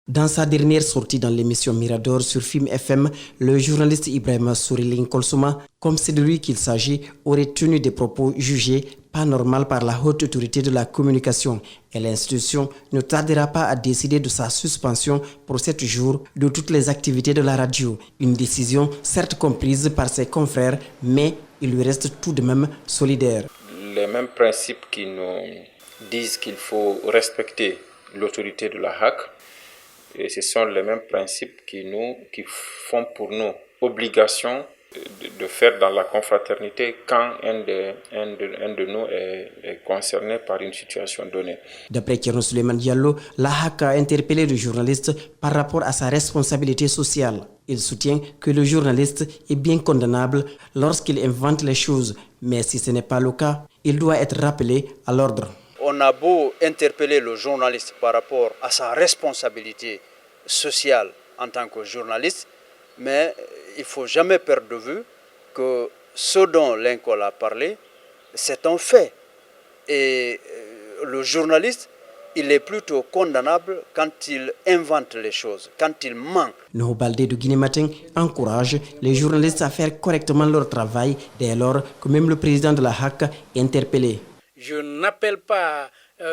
Dans sa dernière sortie dans l'émission Mirador sur Film FM, le journaliste Ibrahima Souriling Kolsouma, comme c'est de lui qu'il s'agit, aurait tenu des propos jugés pas normaux par la haute autorité de la communication et l'institution ne tardera pas à décider de sa suspension pour 7 jours de toutes les activités de la radio. Une décision certes comprise par ses confrères, mais il lui reste tout de même solidaire. Les mêmes principes qui nous disent qu'il faut respecter l'autorité de la HAC, et ce sont les mêmes principes qui font pour nous obligation de faire dans la confraternité quand un de nous est concerné par une situation donnée. D'après Thierno Souleymane Diallo, la HAC a interpellé le journaliste par rapport à sa responsabilité sociale. Il soutient que le journaliste est bien condamnable lorsqu'il invente les choses, mais si ce n'est pas le cas, il doit être rappelé à l'ordre. On a beau interpeller le journaliste par rapport à sa responsabilité sociale en tant que journaliste, mais il ne faut jamais perdre de vue que ce dont Lincoln a parlé, c'est un fait. Et le journaliste, il est plutôt condamnable quand il invente les choses, quand il ment. Nuhu Baldé de Guinée Matin encourage les journalistes à faire correctement leur travail dès lors que même le président de la HAC est interpellé. Je n'appelle pas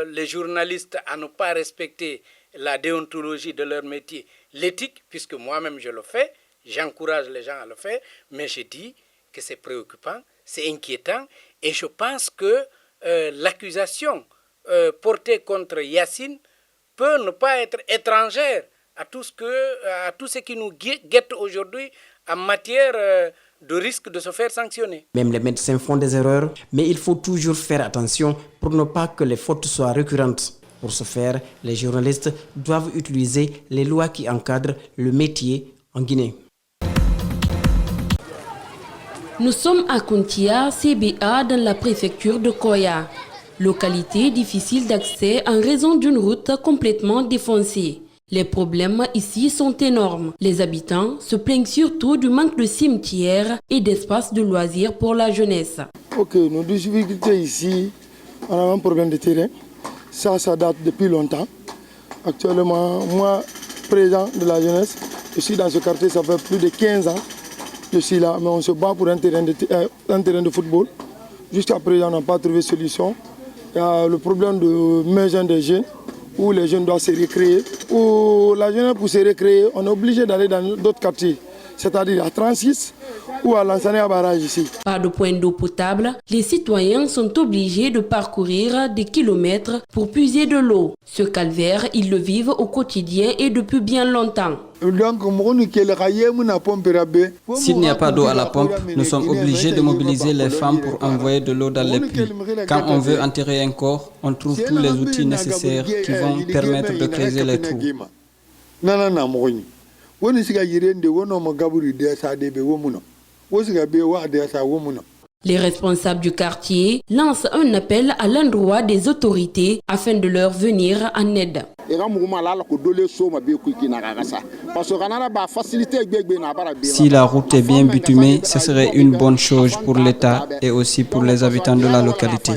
les journalistes à ne pas respecter la déontologie de leur métier, l'éthique, puisque moi-même je le fais, j'encourage les gens à le faire, mais je dis que c'est préoccupant, c'est inquiétant, et je pense que l'accusation portée contre Yacine peut ne pas être étrangère à tout ce qui nous guette aujourd'hui en matière de risque de se faire sanctionner. Même les médecins font des erreurs, mais il faut toujours faire attention pour ne pas que les fautes soient récurrentes. Pour ce faire, les journalistes doivent utiliser les lois qui encadrent le métier en Guinée. Nous sommes à Kuntia, CBA, dans la préfecture de Koya. Localité difficile d'accès en raison d'une route complètement défoncée. Les problèmes ici sont énormes. Les habitants se plaignent surtout du manque de cimetières et d'espaces de loisirs pour la jeunesse. Ok, nos difficultés ici, on a un problème de terrain. Ça date depuis longtemps. Actuellement, moi, président de la jeunesse, je suis dans ce quartier, ça fait plus de 15 ans. Je suis là, mais on se bat pour un terrain de football. Jusqu'à présent, on n'a pas trouvé de solution. Il y a le problème de maison des jeunes, où les jeunes doivent se recréer. Où la jeunesse, pour se recréer, on est obligé d'aller dans d'autres quartiers, c'est-à-dire à 36 ou à Lansana à barrage ici. Pas de point d'eau potable, les citoyens sont obligés de parcourir des kilomètres pour puiser de l'eau. Ce calvaire, ils le vivent au quotidien et depuis bien longtemps. S'il n'y a pas d'eau à la pompe, nous sommes obligés de mobiliser les femmes pour envoyer de l'eau dans les puits. Quand on veut enterrer un corps, on trouve tous les outils nécessaires qui vont permettre de creuser les trous. Les responsables du quartier lancent un appel à l'endroit des autorités afin de leur venir en aide. Si la route est bien bitumée, ce serait une bonne chose pour l'État et aussi pour les habitants de la localité.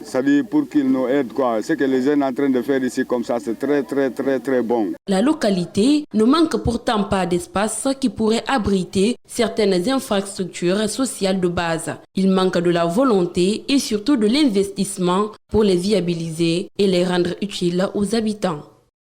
C'est-à-dire pour qu'ils nous aident, quoi. Ce que les jeunes sont en train de faire ici comme ça, c'est très bon. La localité ne manque pourtant pas d'espace qui pourrait abriter certaines infrastructures sociales de base. Il manque de la volonté et surtout de l'investissement pour les viabiliser et les rendre utiles aux habitants.